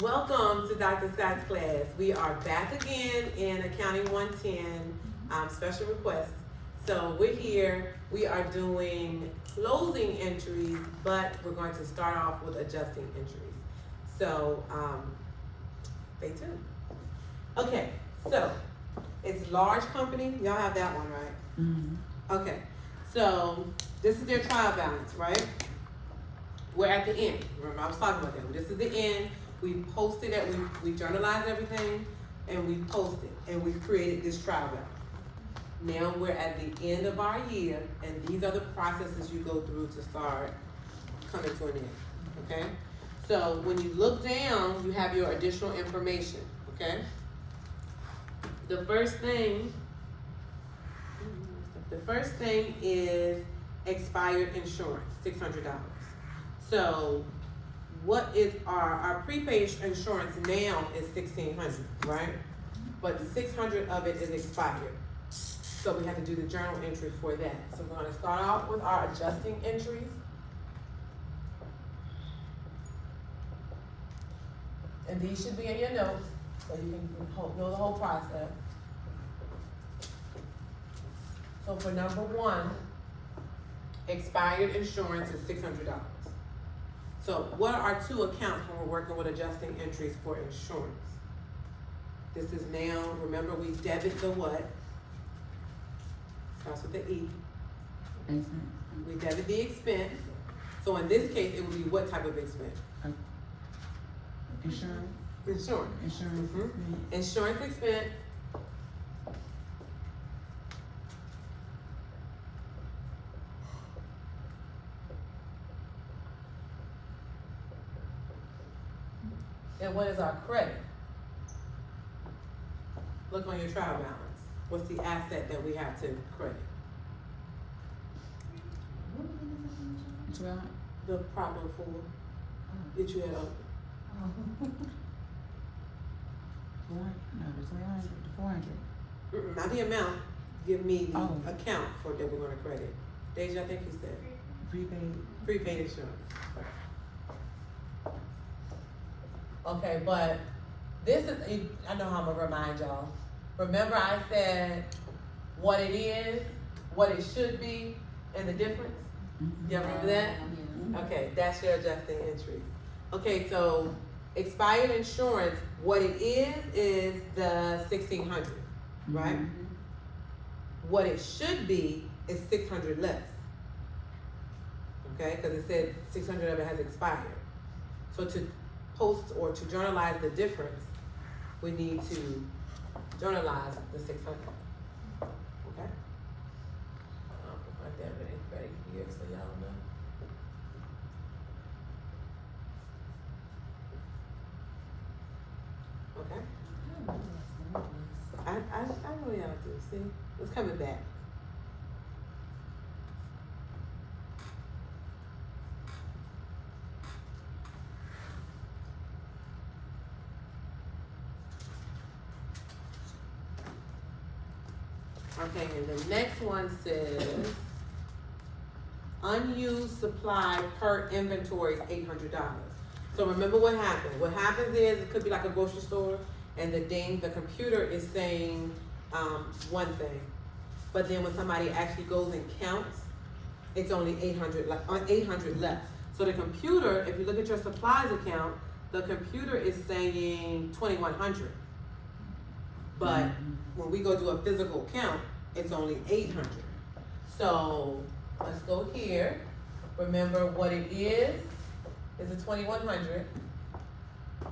Welcome to Dr. Scott's class. We are back again in Accounting 110 special request. So we're here, we are doing closing entries, but we're going to start off with adjusting entries. So stay tuned. Okay, so it's large company, y'all have that one, right? Mm-hmm. Okay, so this is their trial balance, right? We're at the end. Remember, I was talking about that. This is the end. We posted it, we journalized everything, and we posted, and we've created this trial balance. Now we're at the end of our year, and these are the processes you go through to start coming to an end, okay? So when you look down, you have your additional information, okay? The first thing is expired insurance, $600. So what is our prepaid insurance now is $1,600, right? But 600 of it is expired. So we have to do the journal entry for that. So we're gonna start off with our adjusting entries. And these should be in your notes, so you can know the whole process. So for number one, expired insurance is $600. So what are our two accounts when we're working with adjusting entries for insurance? This is now, remember we debit the what? Starts with the E. We debit the expense. So in this case, it would be what type of expense? Insurance. Insurance. Insurance. Mm-hmm. Insurance expense. And what is our credit? Look on your trial balance. What's the asset that we have to credit? The problem for that you had up. No, 300 to 400. Not the amount. Give me the Oh. account for that we're gonna credit. Deja, I think you said Prepaid. prepaid insurance. Okay, but this is, I know how I'm gonna remind y'all. Remember I said what it is, what it should be, and the difference? Mm-hmm. Y'all remember that? Okay, that's your adjusting entry. Okay, so expired insurance, what it is the 1,600, right? Mm-hmm. What it should be is 600 less. Okay, because it said 600 of it has expired. So to post or to journalize the difference, we need to journalize the 600. Okay? I'll put my debit and credit here so y'all know. Okay? I know y'all do. See? It's coming back. Okay, and the next one says unused supply per inventory is $800. So remember what happened. What happens is it could be like a grocery store, and the computer is saying one thing, but then when somebody actually goes and counts, it's only 800 left. So the computer, if you look at your supplies account, the computer is saying 2,100. But when we go do a physical count, it's only 800. So let's go here. Remember what it is a 2,100.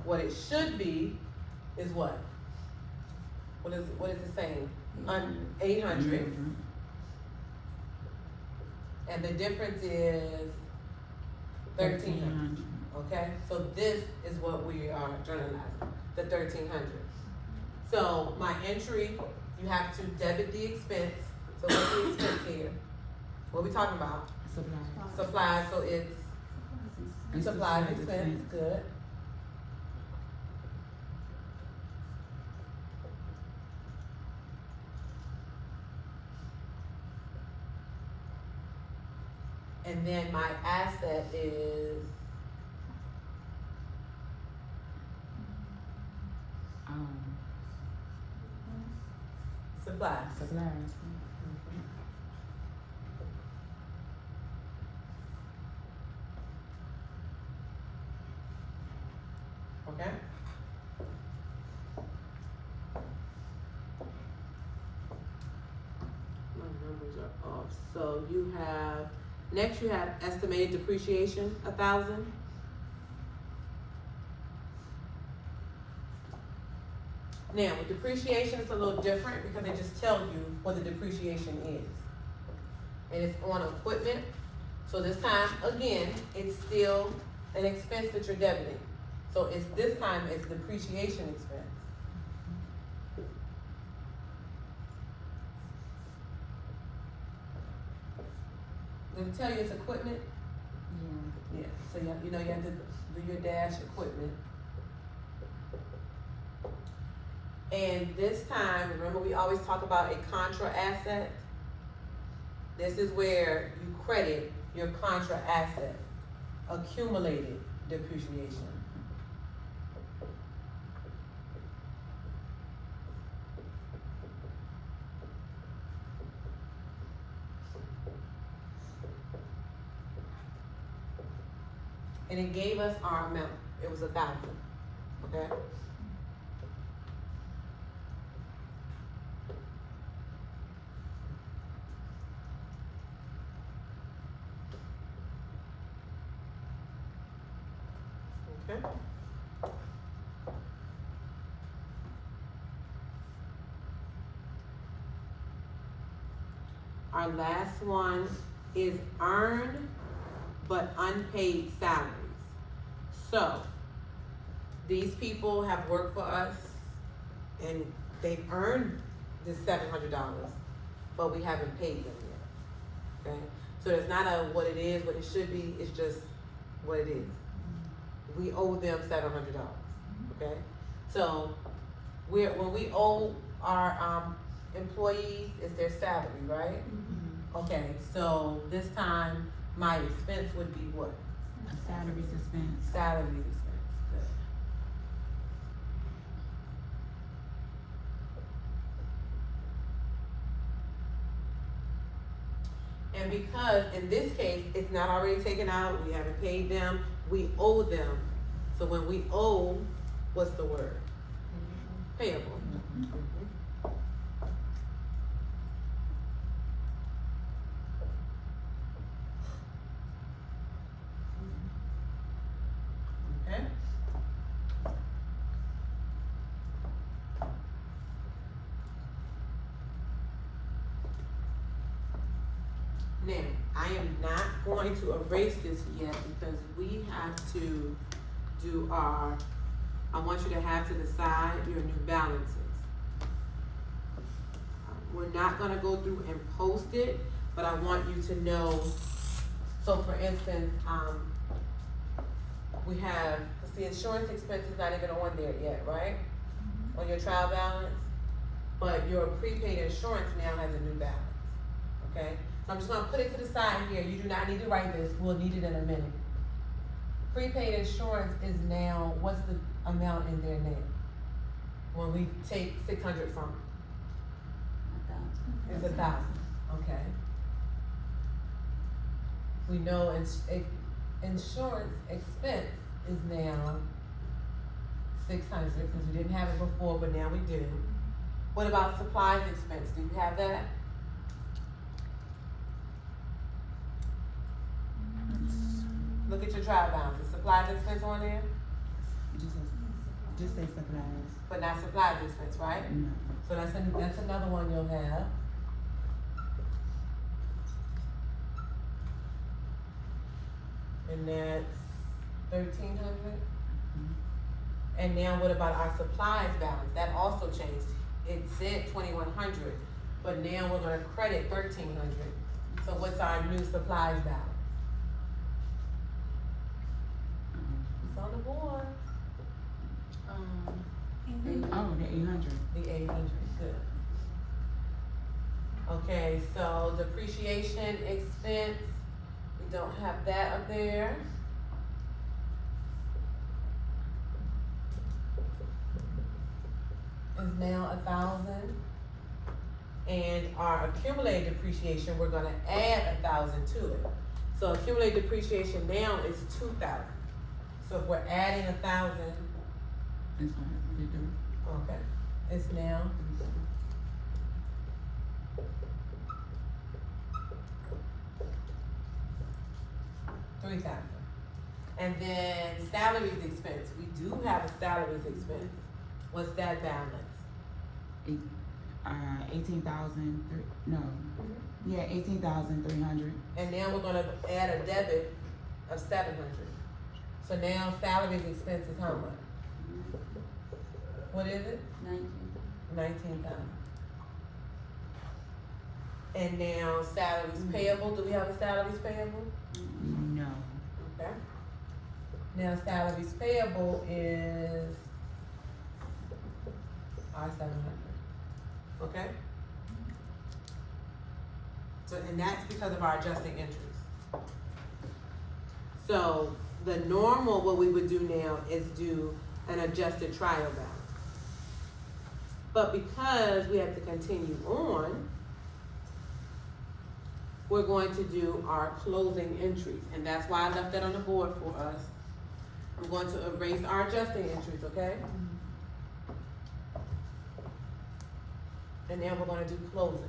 What it should be is what? What is it saying? 800. Mm-hmm. And the difference is 1,300. Okay, so this is what we are journalizing, the 1,300. So my entry, you have to debit the expense. So what's the expense here? What are we talking about? Supplies. Supplies, so it's supplies expense, good. And then my asset is Supplies. Supplies. Okay? My numbers are off. So you have, next you have estimated depreciation, 1,000. Now, with depreciation, it's a little different because they just tell you what the depreciation is. And it's on equipment. So this time, again, it's still an expense that you're debiting. So it's this time it's depreciation expense. Did it tell you it's equipment? Yeah. Yeah. So you know you have to do your dash equipment. And this time, remember we always talk about a contra asset? This is where you credit your contra asset, accumulated depreciation. And it gave us our amount. It was 1,000, okay? Okay. Our last one is earned but unpaid salaries. So, these people have worked for us and they've earned this $700, but we haven't paid them yet, okay? So it's not a what it is, what it should be, it's just what it is. We owe them $700, okay? So, when we owe our employees, it's their salary, right? Okay, so this time, my expense would be what? Salaries expense. Salary expense, good. And because in this case, it's not already taken out, we haven't paid them, we owe them. So when we owe, what's the word? Payable. Okay. Now, I am not going to erase this yet because we have to do our, I want you to have to decide your new balances. We're not gonna go through and post it, but I want you to know, so for instance, we have, cause the insurance expense is not even on there yet, right? On your trial balance, but your prepaid insurance now has a new balance, okay? So I'm just gonna put it to the side here, you do not need to write this, we'll need it in a minute. Prepaid insurance is now, what's the amount in there now? When we take 600 from it? It's 1,000, okay. We know insurance expense is now 600, because we didn't have it before, but now we do. What about supplies expense, do you have that? Look at your trial balance, is supplies expense on there? Just say supplies. But not supplies expense, right? No. So that's another one you'll have. And that's 1,300. And now what about our supplies balance? That also changed. It said 2,100, but now we're gonna credit 1,300. So what's our new supplies balance? It's on the board. Oh, the 800. The 800, good. Okay, so depreciation expense, we don't have that up there. is now 1,000. And our accumulated depreciation, we're gonna add 1,000 to it. So accumulated depreciation now is 2,000. So if we're adding 1,000, It's gonna be the, okay, it's now. $3,000. And then salaries expense, we do have a salaries expense. What's that balance? 18,000, no, yeah, 18,300. And now we're gonna add a debit of 700. So now salaries expense is how much? What is it? 19,000. And now salaries payable, do we have a salaries payable? No, Okay. Now salaries payable is our 700. Okay? So, and that's because of our adjusting entries. So, the normal, what we would do now is do an adjusted trial balance. But because we have to continue on, we're going to do our closing entries, and that's why I left that on the board for us. I'm going to erase our adjusting entries, okay? And then we're gonna do closing.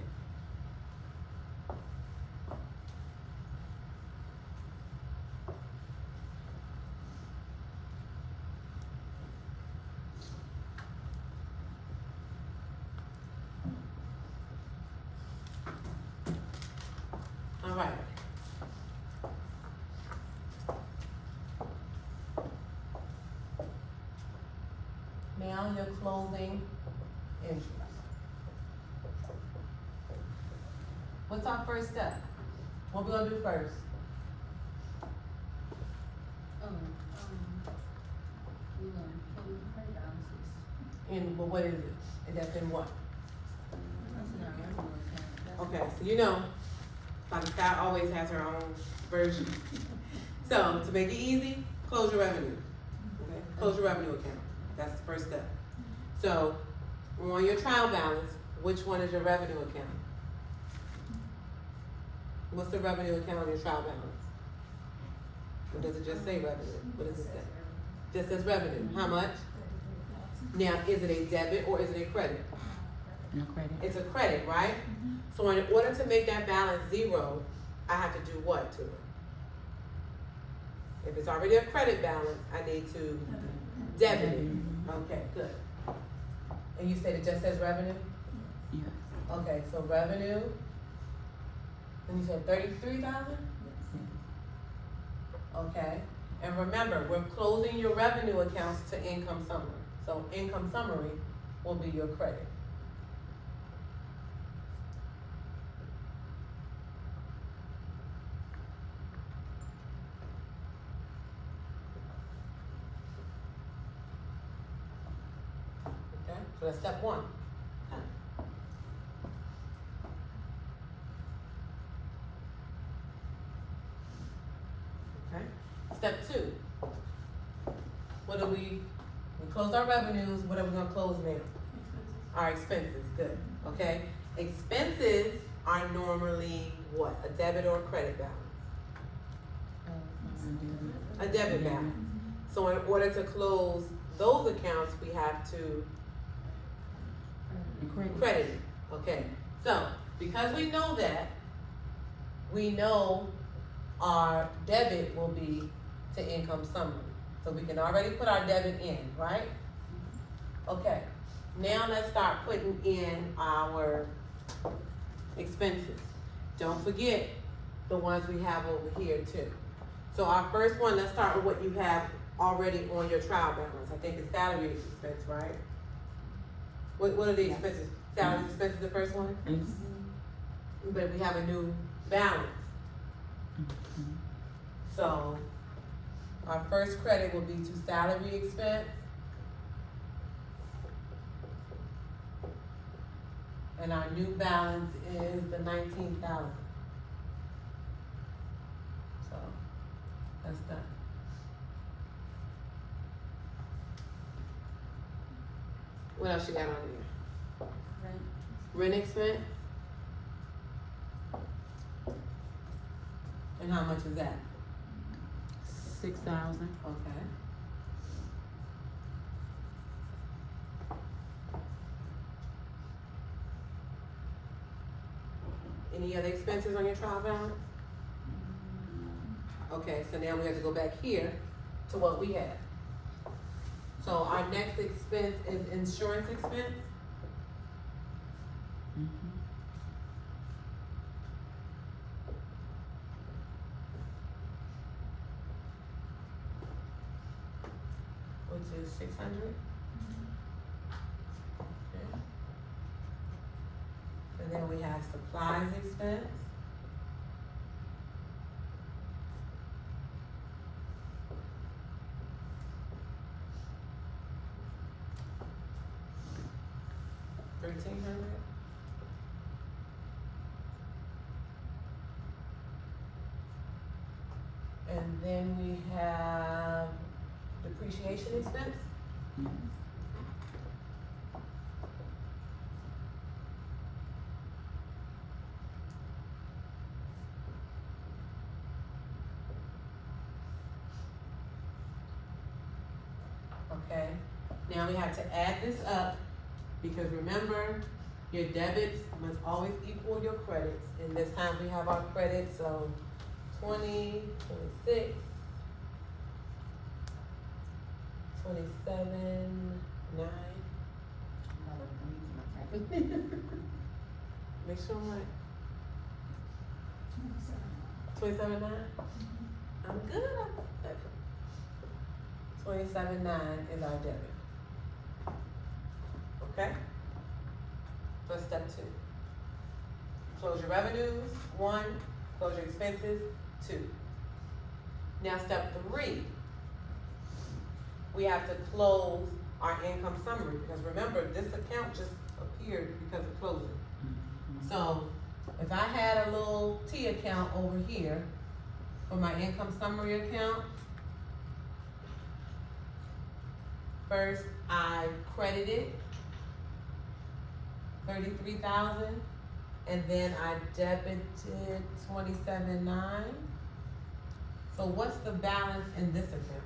All right. Now your closing entries. What's our first step? What we gonna do first? We're gonna close the credit balances. And, well, what is it? And that's in what? That's in our revenue account. Okay, so you know, Dr. Scott always has her own version. So, to make it easy, close your revenue. Okay, close your revenue account. That's the first step. So, on your trial balance, which one is your revenue account? What's the revenue account on your trial balance? Or does it just say revenue? What does it say? Just says revenue. How much? Now, is it a debit or is it a credit? no credit. It's a credit, right? So in order to make that balance zero, I have to do what to it? If it's already a credit balance, I need to debit it. Okay, good. And you said it just says revenue? Yeah, Okay, so revenue, and you said 33,000? Okay, and remember, we're closing your revenue accounts to income summary. So income summary will be your credit. Okay, so that's step one. Okay, step two. What do we close our revenues, what are we gonna close now? Our expenses, good, okay? Expenses are normally what, a debit or a credit balance? A debit balance. So in order to close those accounts, we have to the credit. credit it, okay? So, because we know that, we know our debit will be to income summary. So we can already put our debit in, right? Okay, now let's start putting in our expenses. Don't forget the ones we have over here too. So our first one, let's start with what you have already on your trial balance. I think it's salary expense, right? What are the expenses? Salary expenses the first one? It's, But we have a new balance. So our first credit will be to salary expense. And our new balance is the 19,000. So that's done. What else you got on there? Rent. Rent expense? And how much is that? 6,000. Okay. Any other expenses on your trial balance? Okay, so now we have to go back here to what we have. So our next expense is insurance expense. Mm-hmm. Which is 600. Okay. And then we have supplies expense. $1,300. And then we have depreciation expense. Yes. Okay, now we have to add this up, because remember, your debits must always equal your credits, and this time we have our credits, so 20, 26, 27, 9, make sure I'm right, 27, 9? I'm good, okay. 27.9 is our debit. Okay? That's step 2. Close your revenues, 1. Close your expenses, 2. Now step 3. We have to close our income summary, because remember, this account just appeared because of closing. Mm-hmm. So if I had a little T account over here for my income summary account, first I credited 33,000, and then I debited 27.9. So what's the balance in this account?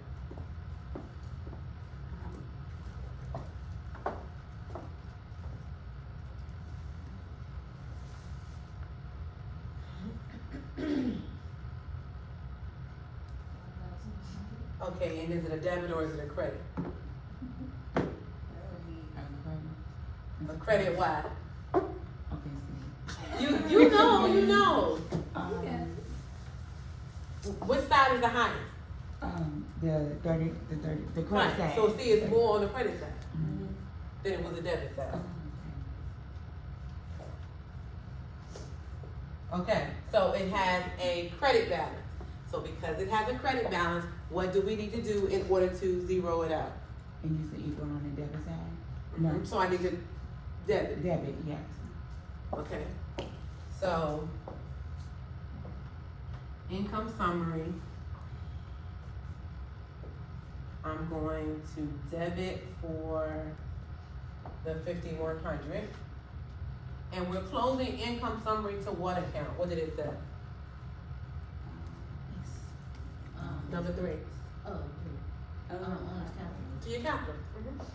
Okay, and is it a debit or is it a credit? A credit. A credit why? Okay, see. You know. Um, Which side is the highest? the credit Right, side. so see, it's more on the credit side Mhm. than it was the debit side. Oh, Okay, so it has a credit balance. So because it has a credit balance, what do we need to do in order to zero it out? and you said equal on the debit side? No. So I need to debit. Debit, yes. Okay, so income summary, I'm going to debit for the 5,100. And we're closing income summary to what account? What did it say? Number 3. Oh, okay. On the calendar. To your capital. Mhm.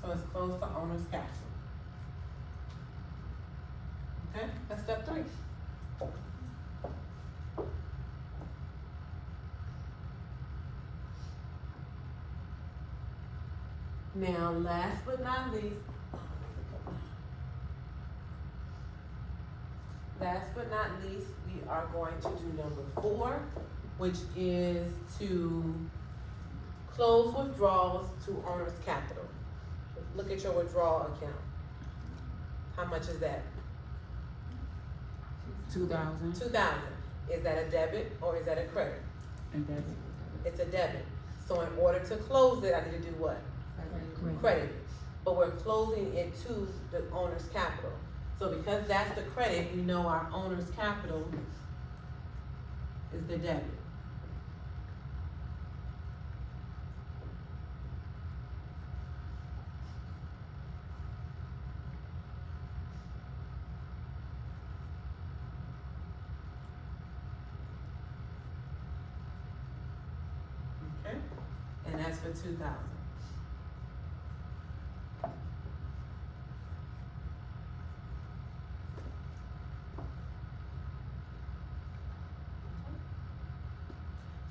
So it's close to owner's capital. Okay, that's step 3. Now, last but not least, we are going to do number 4, which is to close withdrawals to owner's capital. Look at your withdrawal account. How much is that? 2,000 $2,000. Is that a debit or is that a credit? and debit. It's a debit. So in order to close it, I need to do what? Credit. But we're closing it to the owner's capital. So because that's the credit, we know our owner's capital is the debit. Okay, and that's for 2,000.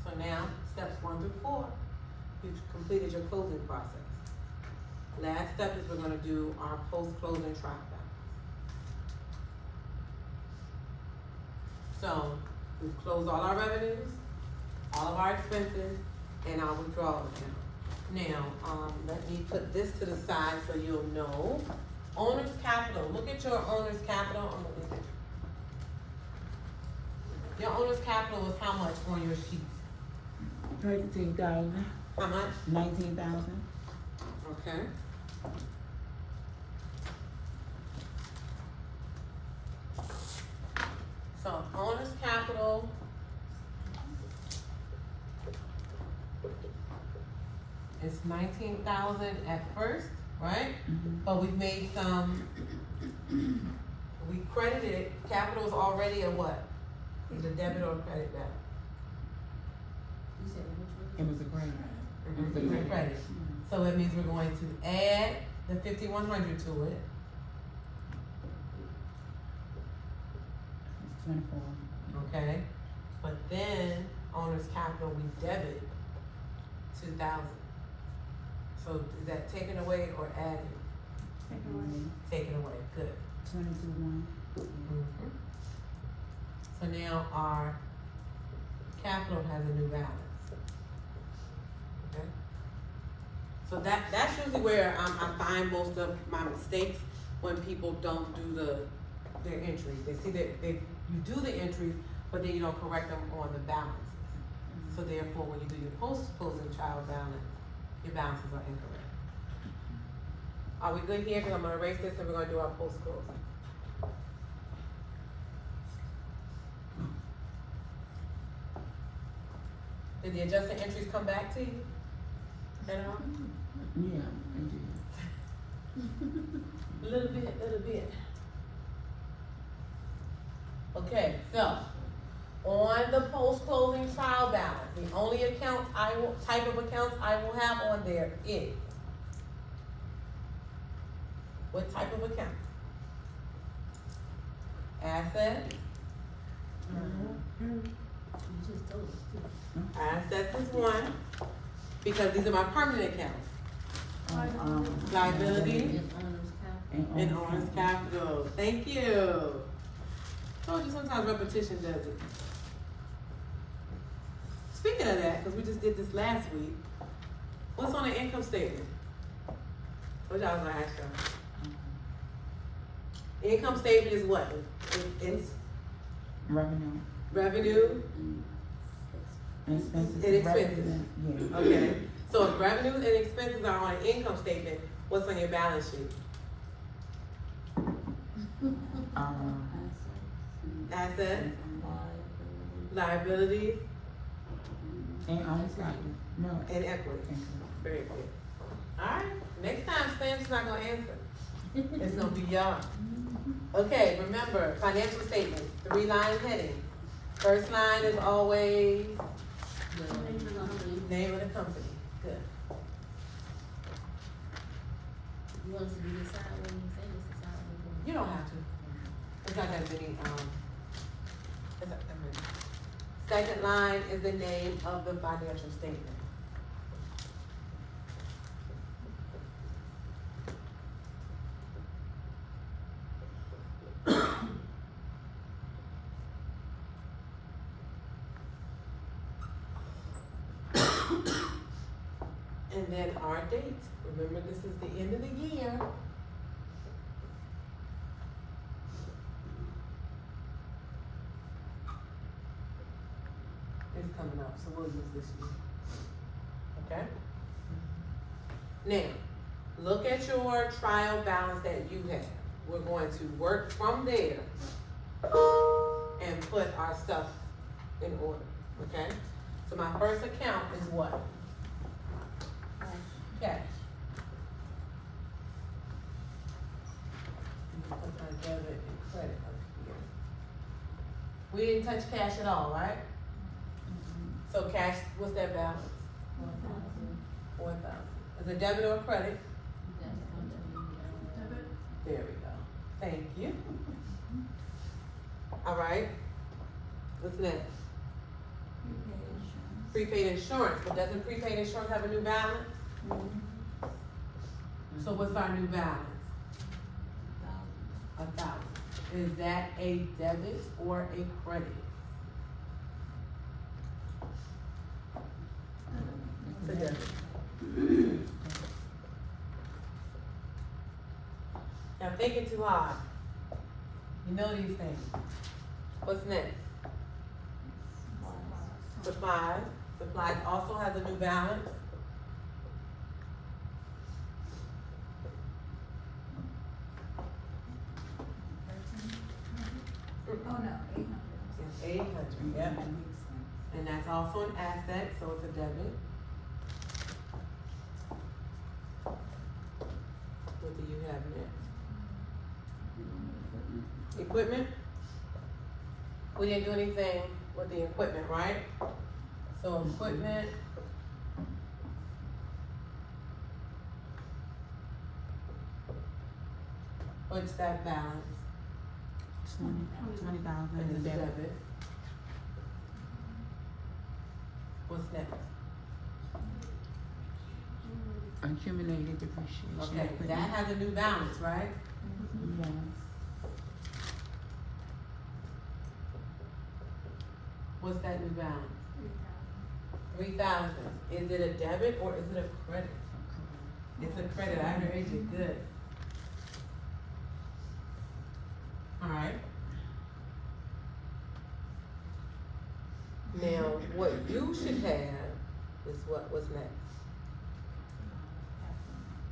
So now, steps 1 through 4, you've completed your closing process. Last step is we're gonna do our post-closing trial balance. So, we've closed all our revenues, all of our expenses, and our withdrawal account. Now, let me put this to the side so you'll know. Owner's capital, look at your owner's capital, I'm gonna leave it. Your owner's capital was how much on your sheet? 32,000, How much? 19,000. Okay. So owner's capital. It's 19,000 at first, right? Mhm. But we've made some, we credited, capital is already a what? Either debit or credit back. You said which It one? was a credit. It's a credit. So it means we're going to add the 5,100 to it. It's 24. Okay, but then owner's capital, we debit 2,000. So is that taken away or added? Second Taken away, good. 22,1. So now our capital has a new balance. Okay? So that's usually where I find most of my mistakes, when people don't do their entries. They see that you do the entries, but then you don't correct them on the balances. So therefore, when you do your post-closing trial balance, your balances are incorrect. Are we good here? Because I'm gonna erase this and we're gonna do our post-closing. Did the adjusted entries come back to you? At all? Yeah, I did. Little bit. Okay, so, on the post-closing trial balance, the only type of accounts I will have on there is, what type of account? Assets. You just told us too. Assets is one, because these are my permanent accounts. Liability. And owner's capital. And owner's capital. Thank you. Told you sometimes repetition does it. Speaking of that, because we just did this last week, what's on the income statement? What y'all gonna ask y'all? Income statement is what? It's Revenue revenue. and expenses. And expenses. Revenue, yeah. Okay. So if revenues and expenses are on an income statement, what's on your balance sheet? Assets, liabilities, And owner's capital. No. and equity. Very good. Alright, next time Sam's not gonna answer. It's gonna be y'all. Okay, remember, financial statements, 3-line heading. First line is always name of the company. Good. You want us to do this side when you say this is how we're doing? You don't have to. It's not that many, it's not that many. Second line is the name of the financial statement. And then our date. Remember, this is the end of the year. It's coming up, so we'll use this year. Okay? Now, look at your trial balance that you have. We're going to work from there and put our stuff in order, okay? So my first account is what? Cash. Put my debit and credit up here. We didn't touch cash at all, right? So cash, what's that balance? 4,000. Is it debit or credit? There we go. Thank you. All right. What's next? Prepaid insurance, but doesn't prepaid insurance have a new balance? So what's our new balance? 1,000. Is that a debit or a credit? It's a debit. Now thinking too hard. You know these things. What's next? Supplies. Supplies also has a new balance. Oh, no, 800. It's 800, yep. And that's also an asset, so it's a debit. What do you have next? Equipment? We didn't do anything with the equipment, right? So equipment. What's that balance? 20,000 And is it's a debit. debit. What's next? Accumulated depreciation. Okay, equipment. that has a new balance, right? Yes. What's that new balance? 3,000. Is it a debit or is it a credit? It's a credit. I heard you. Good. All right. Now, what you should have is what's next.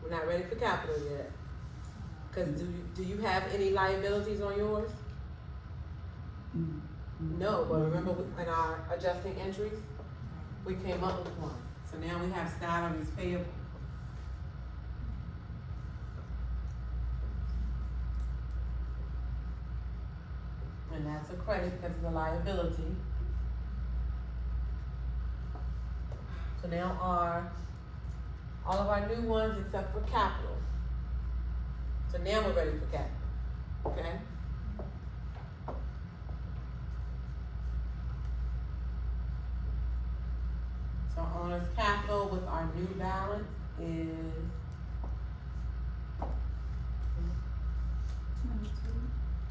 We're not ready for capital yet. Cause do you have any liabilities on yours? No, but remember in our adjusting entries, we came up with one. So now we have salaries payable. And that's a credit because it's a liability. So now all of our new ones except for capital. So now we're ready for capital, okay? So owner's capital with our new balance is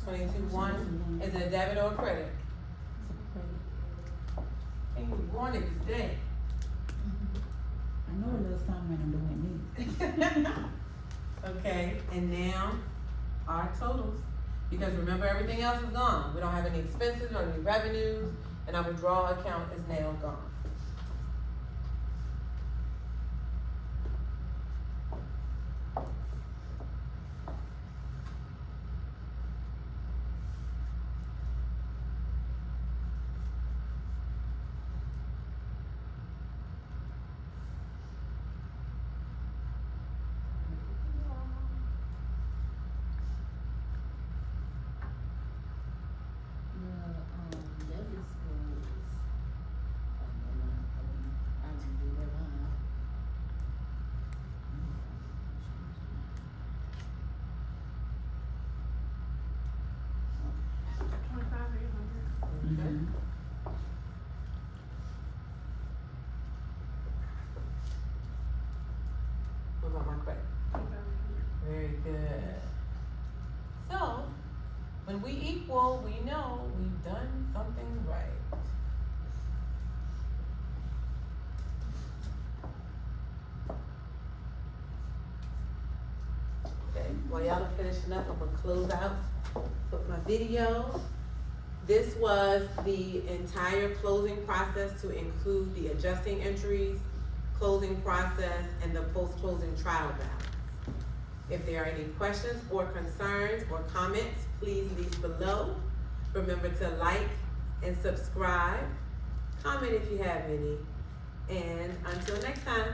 22,1. Is it a debit or a credit? Hey, you won it today. I know a little something when I'm doing this. Okay, and now our totals, because remember everything else is gone. We don't have any expenses or any revenues, and our withdrawal account is now gone. Mhm. What about my credit? Very good. So, when we equal, we know we've done something right. Okay, while y'all are finishing up, I'm gonna close out with my video. This was the entire closing process to include the adjusting entries, closing process, and the post-closing trial balance. If there are any questions or concerns or comments, please leave below. Remember to like and subscribe. Comment if you have any. And until next time.